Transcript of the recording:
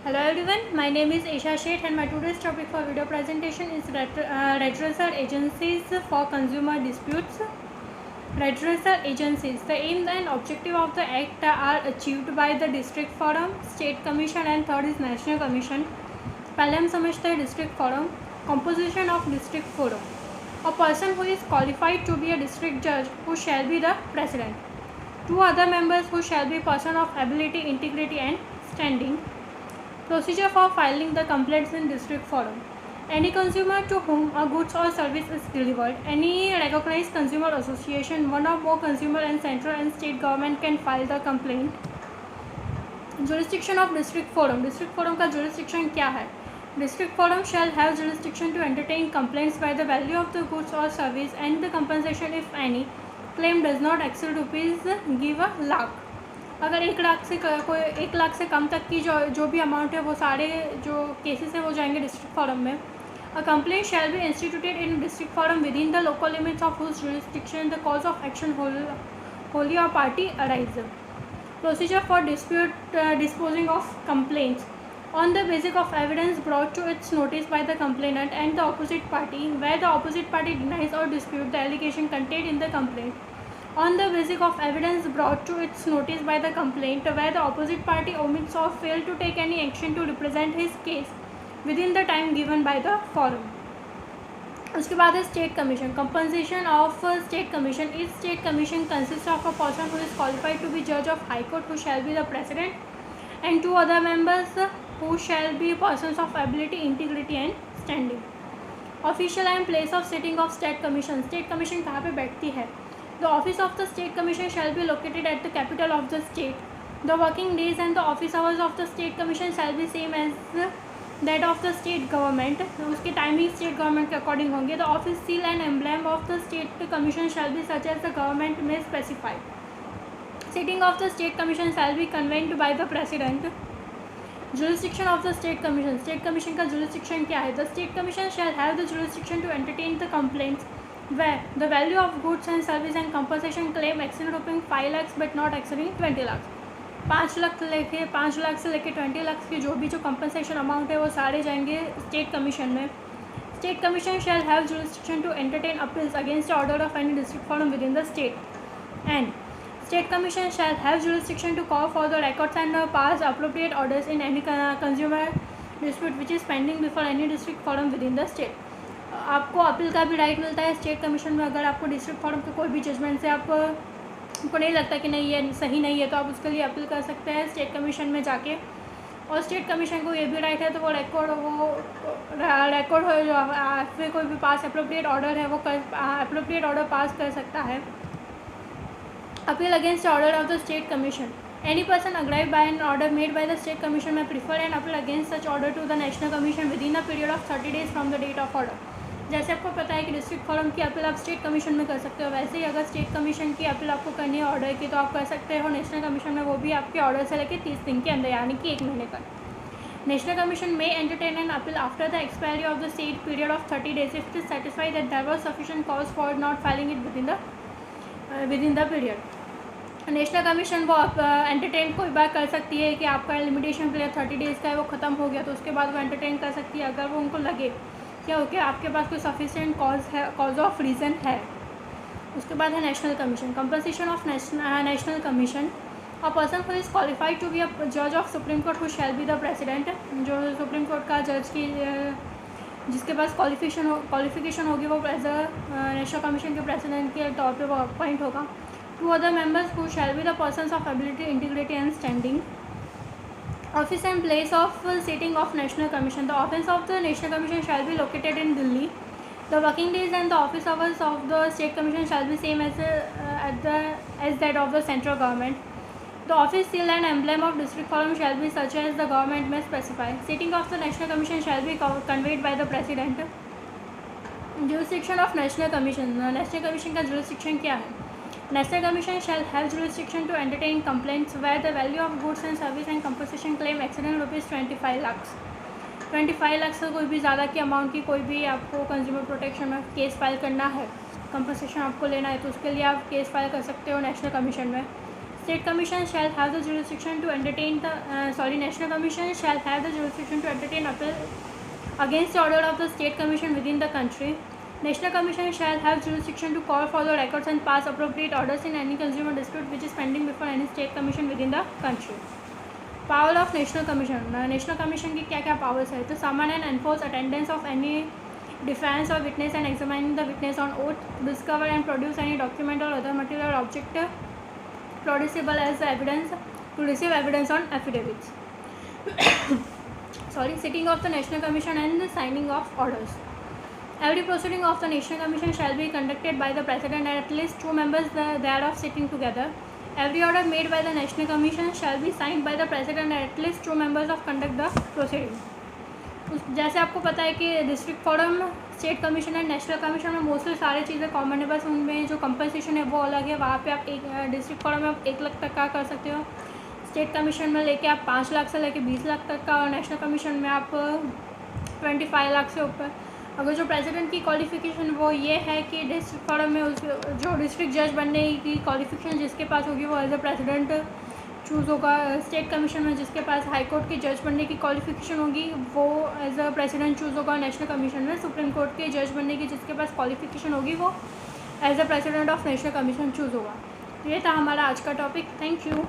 Hello everyone, my name is Isha Sheth and my today's topic for video presentation is redressal agencies for consumer disputes. Redressal agencies. The aim and objective of the Act are achieved by the District Forum, State Commission and third is National Commission. पहले हम समझते हैं District Forum. Composition of District Forum. A person who is qualified to be a district judge who shall be the president. Two other members who shall be person of ability, integrity and standing. Procedure for filing the complaints in District Forum. Any consumer to whom a goods or service is delivered, any recognized consumer association, one or more consumer and central and state government can file the complaint. Jurisdiction of District Forum. District Forum का jurisdiction क्या है? District Forum shall have jurisdiction to entertain complaints by the value of the goods or service and the compensation if any claim does not exceed rupees give a lakh. अगर 1 लाख से कोई 1 लाख से कम तक की जो भी अमाउंट है वो सारे जो केसेस है वो जाएंगे डिस्ट्रिक्ट फॉरम में. A complaint shall be instituted in district forum within the local limits of whose jurisdiction the cause of action wholly और partly arise. Procedure for disposing of complaints on the basis of evidence brought to its notice by the complainant and the opposite party, where the opposite party denies or disputes the allegation contained in the complaint. On the basis of evidence brought to its notice by the complaint, where the opposite party omits or fails to take any action to represent his case within the time given by the forum. उसके बाद है state commission. Compensation of state commission. इस state commission consist of a person who is qualified to be जज of high court who shall be the president and 2 other members who shall be persons of ability, integrity and standing. Official and place of sitting of state commission. State commission कहाँ पे बैठती है? The office of the state commission shall be located at the capital of the state. The working days and the office hours of the state commission shall be same as that of the state government. उसकी timing state government के according होंगे. The office seal and emblem of the state commission shall be such as the government may specify. Sitting of the state commission shall be convened by the president. Jurisdiction of the state commission. State commission का jurisdiction क्या है? The state commission shall have the jurisdiction to entertain the complaints where the value of goods and service and compensation claim exceed rupees 5 lakhs but not exceeding 20 lakhs. 5 lakh से लेके 20 लाख की जो भी जो compensation amount है वो सारे जाएंगे स्टेट कमीशन में. State commission shall have jurisdiction to entertain appeals against order of any district forum within the state and state commission shall have jurisdiction to call for the records and pass appropriate orders in any consumer dispute which is pending before any district forum within the state. आपको appeal का भी right मिलता है state commission में. अगर आपको district forum के कोई भी जजमेंट से आपको नहीं लगता कि नहीं ये सही नहीं है तो आप उसके लिए अपील कर सकते हैं स्टेट कमीशन में जाके. और स्टेट कमीशन को ये भी राइट है तो वो रिकॉर्ड हो फिर कोई भी पास अप्रोप्रिएट ऑर्डर है वो अप्रोप्रिएट ऑर्डर पास कर सकता है. Appeal against order of the state commission. Any person aggrieved by an order made by the state commission may prefer an appeal against such order to the national commission within a period of 30 days from the date of order. जैसे आपको पता है कि district forum की appeal आप state commission में कर सकते हो, वैसे ही अगर स्टेट कमीशन की अपील आपको करनी है ऑर्डर की तो आप कर सकते हो नेशनल कमीशन में, वो भी आपके ऑर्डर से लेकर 30 दिन के अंदर यानी कि 1 महीने तक. नेशनल कमीशन में entertain an appeal after the expiry of the state period of 30 days if it is satisfied that there was sufficient cause for not filing it within the period. National commission वो entertain कोई बार कर सकती है कि आपका limitation period 30 days का है वो ख़त्म हो गया तो उसके बाद वो एंटरटेन कर सकती है अगर वो उनको लगे क्या हो गया आपके पास कोई सफिशिएंट कॉज ऑफ रीज़न है. उसके बाद है national commission. Compensation of national commission. A person who is qualified to be a जज of supreme court who shall be the president. जो सुप्रीम कोर्ट का जज की जिसके पास क्वालिफिकेशन होगी वो एज अ नेशनल कमीशन के प्रेसिडेंट के तौर पर वो अपॉइंट होगा. 2 other members who shall be the persons of ability, integrity and standing. Office and place of sitting of National Commission. The office of the National Commission shall be located in Delhi. The working days and the office hours of the State Commission shall be same as that of the central government. The office seal and emblem of district forum shall be such as the government may specify. Sitting of the National Commission shall be conveyed by the President. Jurisdiction of National Commission. National Commission का jurisdiction क्या है? National Commission shall have jurisdiction to entertain complaints where the value of goods and service and compensation claim exceeding rupees 25 lakhs. 25 lakh से कोई भी ज़्यादा की amount की कोई भी आपको कंज्यूमर प्रोटेक्शन में केस फाइल करना है, कंपनसेशन आपको लेना है तो उसके लिए आप केस फाइल कर सकते हो नेशनल कमीशन में. State commission shall have the jurisdiction to entertain National commission shall have the jurisdiction to entertain appeal against the order of the state commission within the country. National commission shall have jurisdiction to call for the records and pass appropriate orders in any consumer dispute which is pending before any state commission within the country. Power of National Commission. National Commission की क्या क्या powers है? तो summon and enforce attendance of any defense or witness and examining the witness on oath, discover and produce any document or other material object producible as evidence, to receive evidence on affidavits. Sitting of the National Commission and the signing of orders. Every proceeding of the National Commission shall be conducted by the President and at least 2 members thereof sitting together. Every order made by the National Commission shall be signed by the President and at least 2 members of conduct the proceeding. जैसे आपको पता है कि district forum, state commission and national commission में mostly सारी चीज़ें common है, बस उनमें जो कंपनसेशन है वो अलग है. वहाँ पे आप एक डिस्ट्रिक्ट फोरम में आप 1 लाख तक का कर सकते हो, स्टेट कमीशन में लेके आप 5 लाख से लेके 20 लाख तक का, और नेशनल कमीशन में आप 25 लाख से ऊपर. अगर जो प्रेसिडेंट की क्वालिफ़िकेशन वो ये है कि डिस्ट्रिक्ट फोरम में जो डिस्ट्रिक्ट जज बनने की क्वालिफ़िकेशन जिसके पास होगी वो एज अ प्रेसिडेंट चूज़ होगा. स्टेट कमीशन में जिसके पास हाई कोर्ट के जज बनने की क्वालिफ़िकेशन होगी वो एज अ प्रेसिडेंट चूज़ होगा. नेशनल कमीशन में सुप्रीम कोर्ट के जज बनने की जिसके पास क्वालिफ़िकेशन होगी वो as a president of national commission choose होगा. तो ये था हमारा आज का टॉपिक. Thank you.